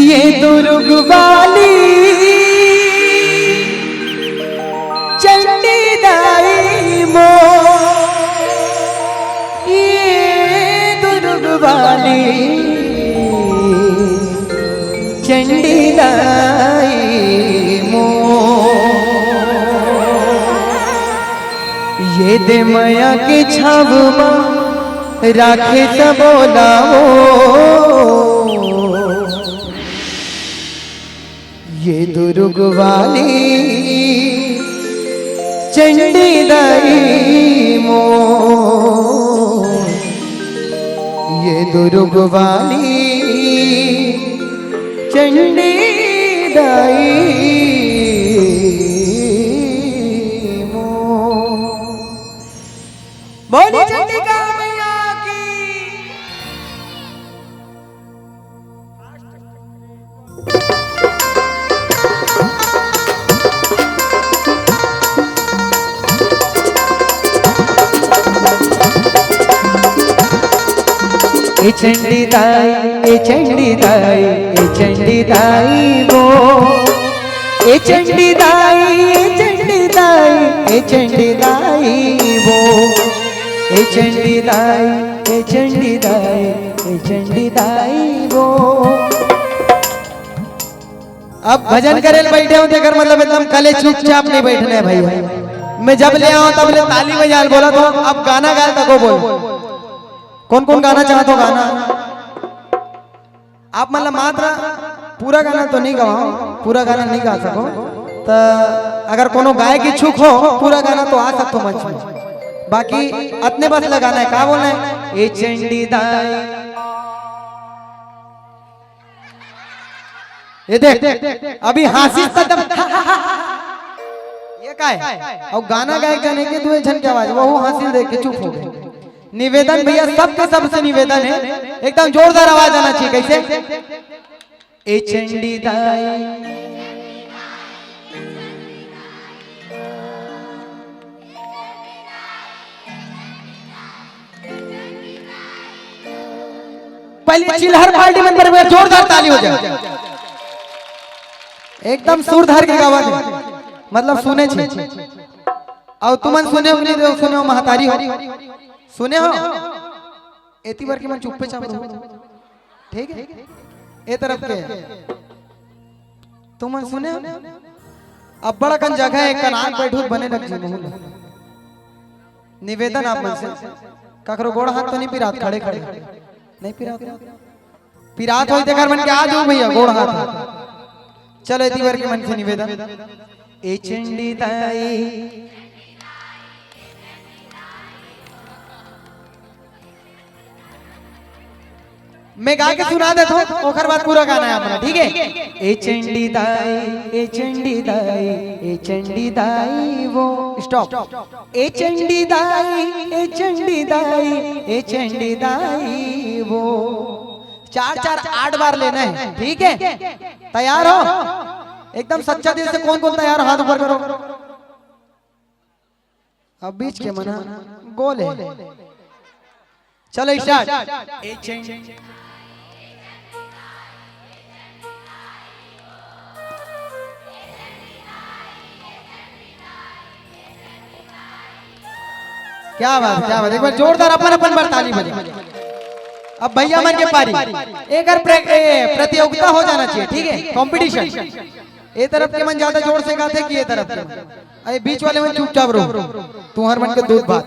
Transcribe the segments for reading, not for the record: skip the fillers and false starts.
ये दुर्ग वाली चंडी दाई मो, ये दुर्ग वाली चंडी दाई मो, ये दे माया के छावमा राखे सबोलाओ, ये दुर्ग वाली चंडी दाई मो, ये दुर्ग वाली चंडी दाई मो। बोली चंडिका मैया की। ए चंडी दाई, ए चंडी दाई, ए चंडी दाई वो, ए चंडी दाई, ए चंडी दाई, ए चंडी दाई वो, ए चंडी दाई, ए चंडी दाई, ए चंडी दाई वो। अब भजन करे बैठे हो देकर मतलब एकदम कले चुपचाप नहीं बैठने भाई। मैं जब ले आऊं तब ले ताली में जाल बोला तो अब गाना गाल तक बोल। कौन कौन गाना चाहते हो गाना? आप मतलब मात्र पूरा गाना तो नहीं गाओ, पूरा गाना नहीं गा सको तो अगर कोनो गायक इच्छुक हो पूरा गाना तो आ सकते हो मंच में, बाकी अपने बस लगाना है। क्या बोलना है? ए चंडी दाई, ये देख अभी हासी कदम ये का है और गाना गायक जाने के दुए झन की आवाज वो हासिल देख के चुप हो गए। निवेदन भैया सबके सबसे निवेदन है एकदम जोरदार आवाज आना चाहिए। कैसे? ए चंडी दाई, पहले चिल्हर पार्टी में पर जोरदार ताली हो जाए, एकदम सुरधार की आवाज है मतलब सुने छे और तुमन सुने हो नहीं सुने हो महतारी हो सुने हो एती बार के मन चुप पे चाप ठीक है ए तरफ के तुम सुने हो। अब बड़ा कन जगह है कनान बैठूत बने लग जी बहु निवेदन आप मन से ककरो गोड़ हाथ तो नहीं पिरात खड़े खड़े नहीं पिरात होई देकर मन के आ जाओ भैया गोड़ हाथ। चलो एती बार के मन से निवेदन। ए चंडी दाई, मैं गा के सुना देता हूँ ओखर बाद पूरा गाना है अपना, ठीक है? ए चंडी दाई, ए चंडी दाई, ए चंडी दाई वो स्टॉप। ए चंडी दाई, ए चंडी दाई, ए चंडी दाई वो। 4-4 8 बार लेना है, ठीक है? तैयार हो? एकदम सच्चा दिल से कौन कौन तैयार हो हाथ ऊपर करो। अब बीच के मना गोल है। चलो स्टार्ट। ए चंडी क्या बात, क्या बात। एक बार जोरदार अपन अपन बार ताली बजे। अब भैया मन के पारी एक प्रतियोगिता हो जाना चाहिए, ठीक है? कंपटीशन। ये तरफ के मन ज्यादा जोर से गाते कि ये तरफ के? अरे बीच वाले में चुपचाप रहो, तुम्हार मन के दूध बात,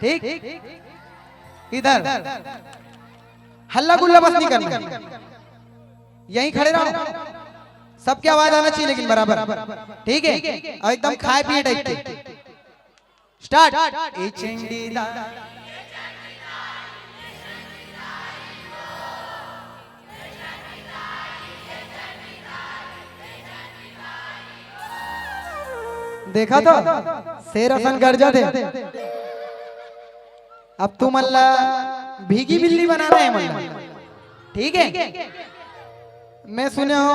ठीक? इधर हल्ला गुल्ला बस नहीं करना, यहीं खड़े रहो, सबकी आवाज आना चाहिए लेकिन बराबर, ठीक है? और एकदम खाए पिए टाइप के। स्टार्ट। ए चंडी दाई, देखा तो शेर असन गर्जा थे। अब तू मल्ला भीगी बिल्ली बनाना है मल्ला, ठीक है? मैं सुने हो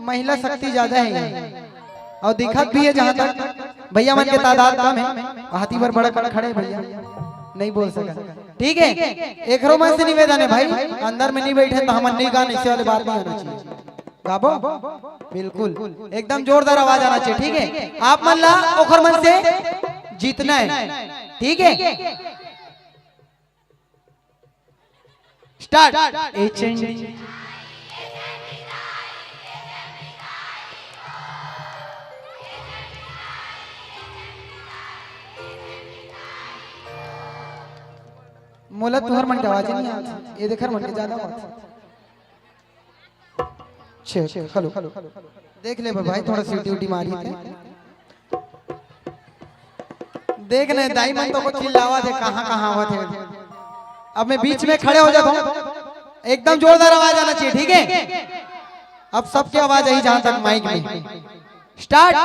महिला शक्ति ज्यादा है और दिखत भी है जहां तक भैया मन के तादाद कम है। हाथी पर बड़ा खड़े भैया नहीं बोल सका। ठीक है। एक रोमन से निवेदन है भाई, अंदर में नहीं बैठे तो हम नहीं गाने, इससे वाले बात नहीं होना चाहिए। गाबो बिल्कुल एकदम जोरदार आवाज आना चाहिए, ठीक है। आप मन ला ओखर मन से जीतना है, ठीक है। स्टार्ट। मोला तुहर मन के आवाज नहीं आती, ये देखर मन के ज्यादा बात छे खलो देख ले भाई, थोड़ा सीटी उटी मारी थे, देख नहीं दाई मन तो को चिल्लावा थे कहां कहां हुआ थे। अब मैं बीच में खड़े हो जाता हूं, एकदम जोरदार आवाज आना चाहिए, ठीक है। अब सबकी आवाज आई जहां तक माइक में। स्टार्ट।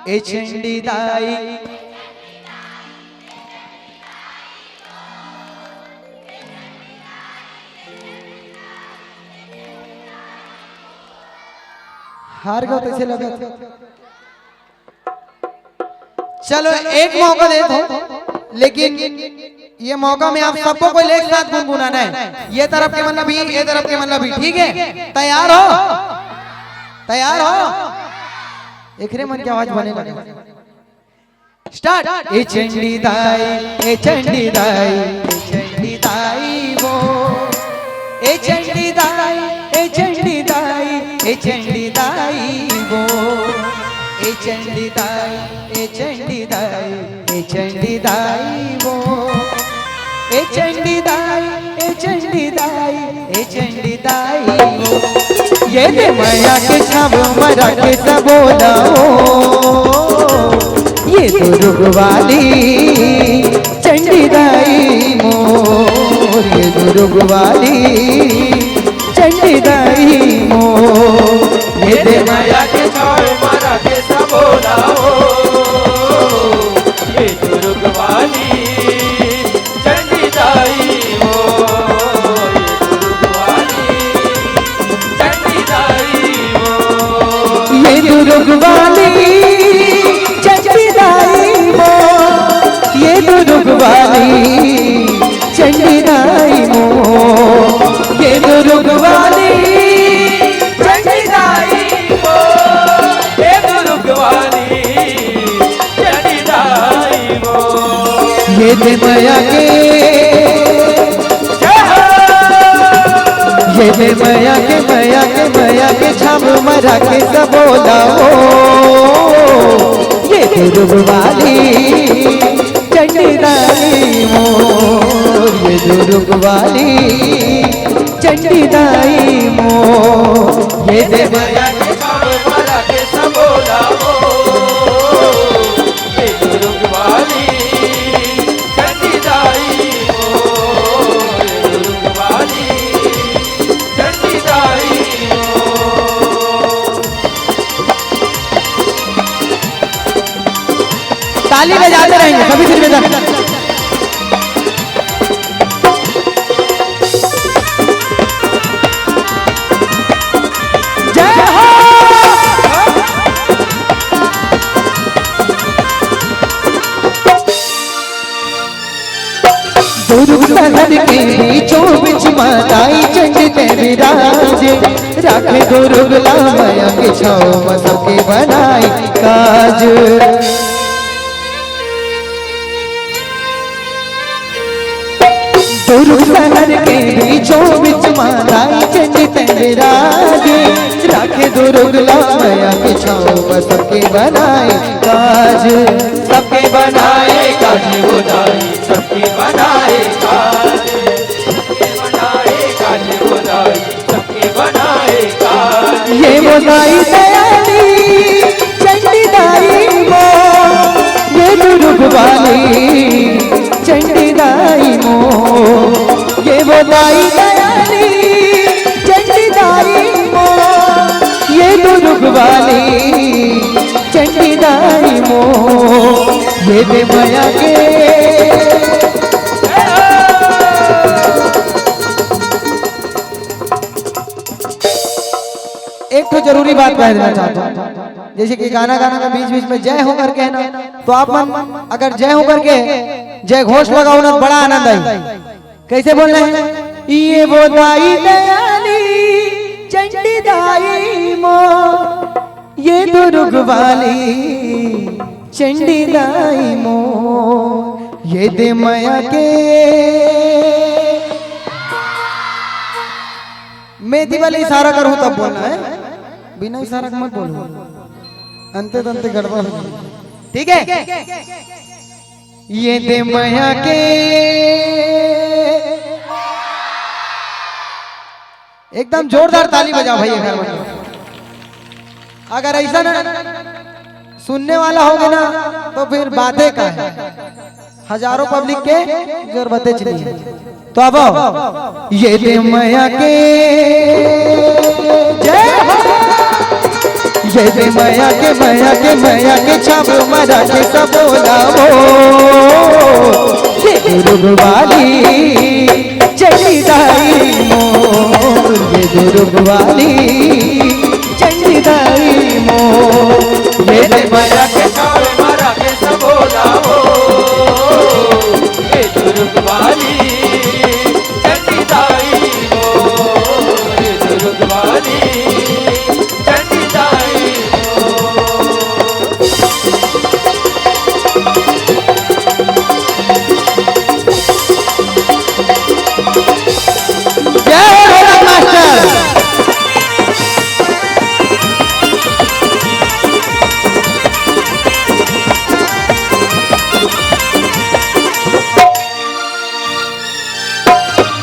ए चंडी दाई हार गए तो लगा। चलो एक मौका दे दो, लेकिन ये मौका में आप सबको कोई एक साथ गुनगुनाना है। ये तरफ के मतलब भी, ये तरफ के मतलब भी, ठीक है। तैयार हो? तैयार हो? एक रे मन की आवाज बने लगे। स्टार्ट। ए चंडी दाई, ए चंडी दाई, ए चंडी दाई वो, ए चंडी दाई, ए चंडी दाई, ए चंडी दाई वो, ए चंडी दाई, ए चंडी दाई, ए चंडी दाई वो, ए चंडी दाई, ए चंडी दाई, ए चंडी दाई वो। ये दे माया के छाव मरा के सबोला हो, ये दुर्ग वाली चंडी दाई मोर, ये दुर्ग वाली चंडी दाई मोर। ये दे माया के छाव मरा के सबोला हो, ये दुर्ग वाली चंडी दाई मोर, ये दुर्ग वाली चंडी दाई मोर, ये दुर्ग वाली चंडी दाई मोर, ये दुर्ग वाली चंडी दाई मोर, ये दुर्ग वाली चंडी दाई मोर। ये दे माया के, ये दे माया के, माया के, माया के छाम मरा के सबोला हो, ये दुर्ग वाली चंडी दाई मोर, ये दुर्ग वाली चंडी दाई मोर। ये दे माया के छाम मरा के सबोला हो, ये दुर्ग वाली चंडी दाई मोर, ये दुर्ग वाली चंडी दाई मोर। ताली बजाते रहेंगे सभी निर्वेदन। जय हो। दुर्ग शहर के बीचों बीच माताई चंडी ते विराजे, राखे दुर्ग लामया के छाव में सबके बनाई काज। दुर्ग शहर के बीचों बीच माताई चंडी ते विराजे, राखे दुर्ग लामया के छाव में सबके बनाए काज, सबके बनाए काज खुदाई, सबके बनाए काज, सबके बनाए काज खुदाई, सबके बनाए काज। ये मोदाई दयाली चंडी दाई मोर, ये दुर्ग वाली चंडी दाई मोर, ये मोदाई दयाली चंडी दाई मोर, ये दुर्ग वाली चंडी दाई मोर। ये दे माया के, एक तो जरूरी बात कह देना चाहता हूँ, जैसे कि गाना गाना का बीच बीच में जय हो करके है ना, तो आप मन अगर जय हो करके जय घोष लगाओ ना, बड़ा आनंद आई। कैसे बोलना है? ये वो दाई दयाली चंडी दाई मो, ये दुर्ग वाली चंडी दाई मो, ये दे माया के। मैं वाले इशारा करूं तब बोलना है, बिना इशारा के मत बोलो, अंते तंते गड़बड़। ठीक है? ये दे माया के एकदम जोरदार ताली बजाओ भाई घर में। अगर ऐसा ना सुनने वाला होगा ना तो फिर बातें का है, हजारों पब्लिक के जरूरतें चली। तो अब ये दे माया के जय हो, ये दे माया के माया के माया के छाप मरा के सब बोलावो, ये दुर्ग वाली चंडी दाई मोर, ये दुर्ग वाली चंडी दाई मोर, ये दे माया के छाप मरा के सब बोलावो, ये दुर्ग वाली चंडी दाई मोर, ये दुर्ग वाली चंडी दाई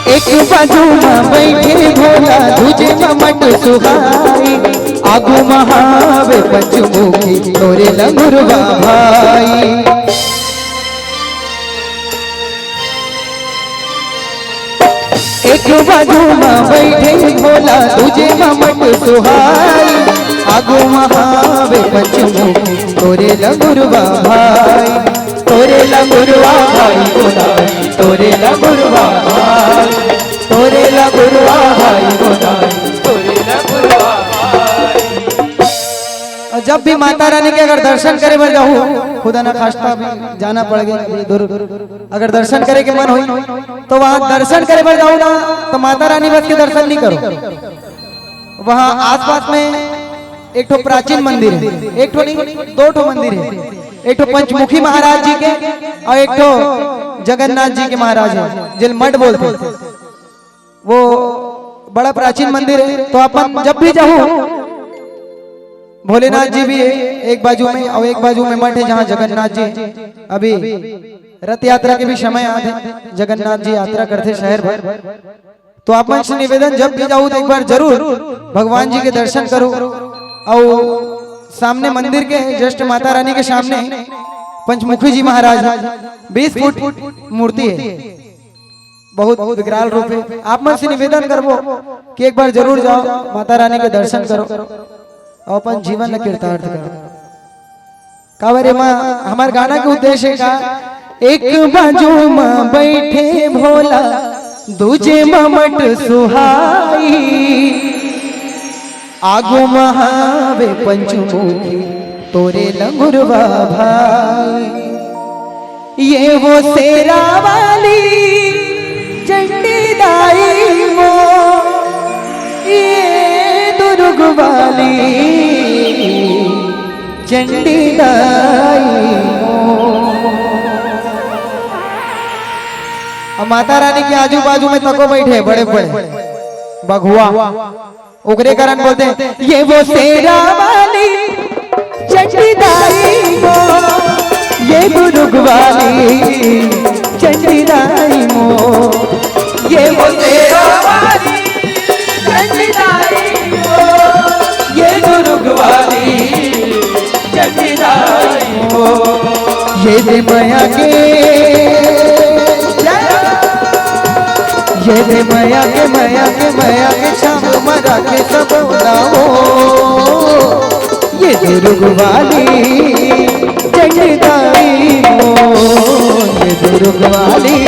एक बाजू में बैठे भोला दूजे में मट सुहाई, आगू महावे पंचमुखी तोरे लंगुरवा भाई। एक बाजू में बैठे भोला दूजे में मट सुहाई, आगू महावे पंचमुखी तोरे लंगुरवा भाई, तोरे लंगुरवा भाई गोदाई, तोरे लंगुरवा भाई, तोरे लंगुरवा भाई गोदाई, तोरे लंगुरवा भाई। जब भी माता रानी के अगर दर्शन करे मैं जाऊँ, खुदा ना खास्ता भी जाना पड़ गया दूर, अगर दर्शन करे के मन हुई तो वहाँ दर्शन करे मैं जाऊँ ना तो माता रानी बस के दर्शन नहीं करो। वहाँ आसपास में एक ठो प्राचीन मंदिर है, एक ठो नहीं दो ठो मंदिर है, एक तो पंचमुखी महाराज जी के और एक तो जगन्नाथ जी के महाराज है, जिल मठ बोलते, वो बड़ा प्राचीन मंदिर है। तो अपन जब भी जाओ, भोलेनाथ जी भी है एक बाजू में और एक बाजू में मठ है जहाँ जगन्नाथ जी। अभी रथ यात्रा के भी समय आते, जगन्नाथ जी यात्रा करते शहर भर। तो अपन से निवेदन जब भी जाओ तो एक बार जरूर भगवान जी के दर्शन करो। और सामने मंदिर के जस्ट माता रानी के सामने पंचमुखी जी महाराज 20 फुट मूर्ति है, बहुत विकराल रूप है। आप मन से निवेदन करबो कि एक बार जरूर जाओ, माता रानी के दर्शन करो और अपन जीवन में कृतार्थ करो। कावरे माँ हमारे गाना के उद्देश्य का, एक बाजू में बैठे भोला दूजे ममट सुहाई, आगो महावे पंचमुखी तोरे लंगुरवा भाई, ये वो शेरा वाली चंडी दाई मो, ये दुर्ग वाली चंडी दाई मो। माता रानी के आजू बाजू में तको बैठे बड़े बड़े बघुआ, उगरे कारण बोलते हैं ये वो शेरा वाली चंडी दाई मो, ये दुर्ग वाली चंडी दाई मो, ये वो शेरा वाली चंडी दाई मो, ये दुर्ग वाली चंडी दाई मो, ये दे माया के, ये दे माया के माया के माया के छाप मरा के सब उड़ाओ, ये दुर्ग वाली चंडी दाई मो, ये दुर्ग वाली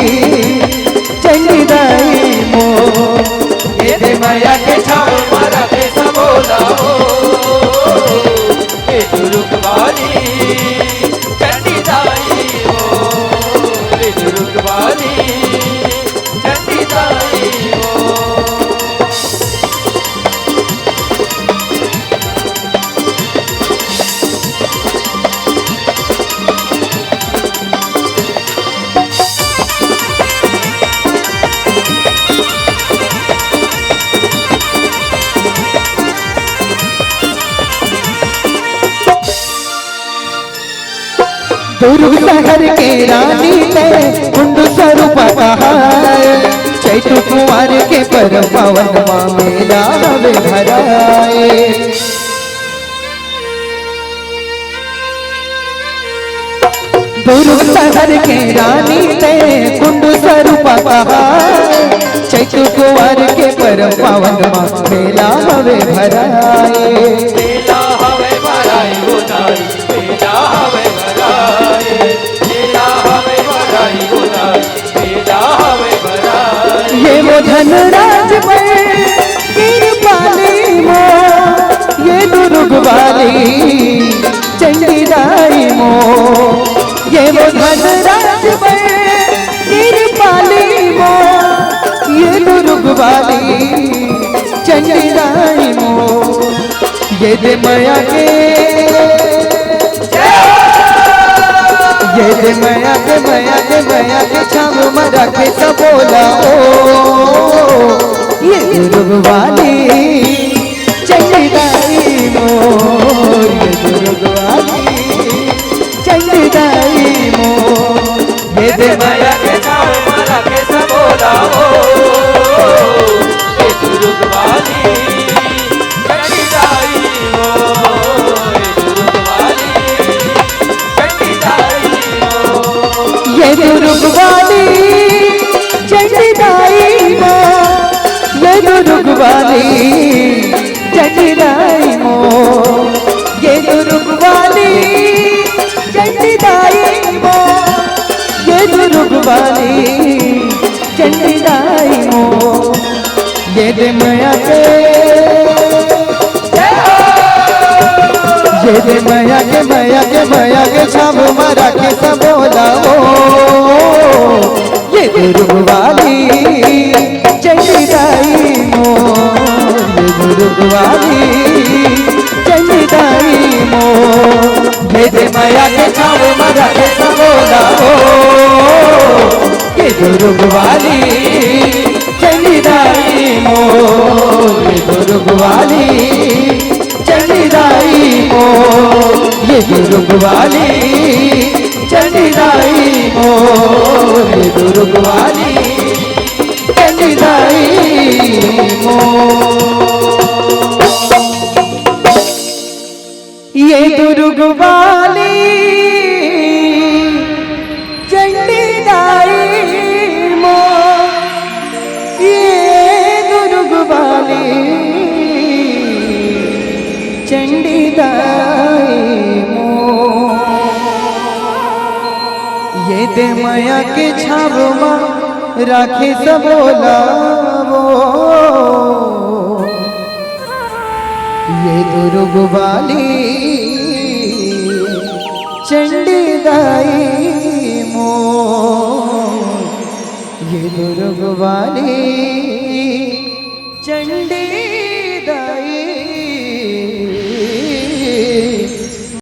चंडी दाई मो, ये दे माया के छाप मरा के सब उड़ाओ, ये दुर्ग वाली चंडी दाई मो, ये दुर्ग वाली चंडी दुर्ग शहर के रानी ते कुंड स्वरूप कहाए चैत्र कुमार के परम पावन माँ मेला हवे भराए दुर्ग शहर के रानी ते कुंड स्वरूप कहाए चैत्र कुमार के परम पावन माँ मेला हवे भराए मेला हवे भराए गोदाई मेला हवे भराए मेला हवे भराए गोदाई मेला हवे भराए ये वो धनराज में गिरपाली मो ये दुर्ग वाली चंडीदाई मो ये वो धनराज में गिरपाली मो ये दुर्ग वाली चंडीदाई मो ये दे माया के ये दे माया के छाव मरा के सब बोला ओ ये दुर्ग वाली चंडीदाई मो ये दुर्ग वाली चंडीदाई मो ये दे माया के छाव मरा के सब बोला ओ ये दुर्ग वाली चंडीदाई हो ये दुर्ग वाली चंडीदाई हो ये दुर्ग वाली चंडीदाई मो ये दुर्ग वाली चंडीदाई मो ये दुर्ग वाली चंडीदाई मो ये दुर्ग वाली चंडीदाई मो ये दे माया के ये दे माया के छाव मारा के सब बोला ओ ये दुर्ग वाली चंडीदाई मो ये दुर्ग वाली चंडीदाई मो ये दे माया के छाव मारा के सब बोला ओ ये दुर्ग वाली चंडीदाई मो ये दुर्ग वाली चंडीदाई मो ये दुर्ग वाली चंडीदाई मो ये दुर्ग वाली चंडीदाई मो ये दुर्ग वाली चंडीदाई मो ये दुर्ग वाली चंडीदाई मो ये दे माया के छाव माँ राखे सबोला वो ये दुर्ग वाली चंडीदाई मो ये दुर्ग वाली चंडी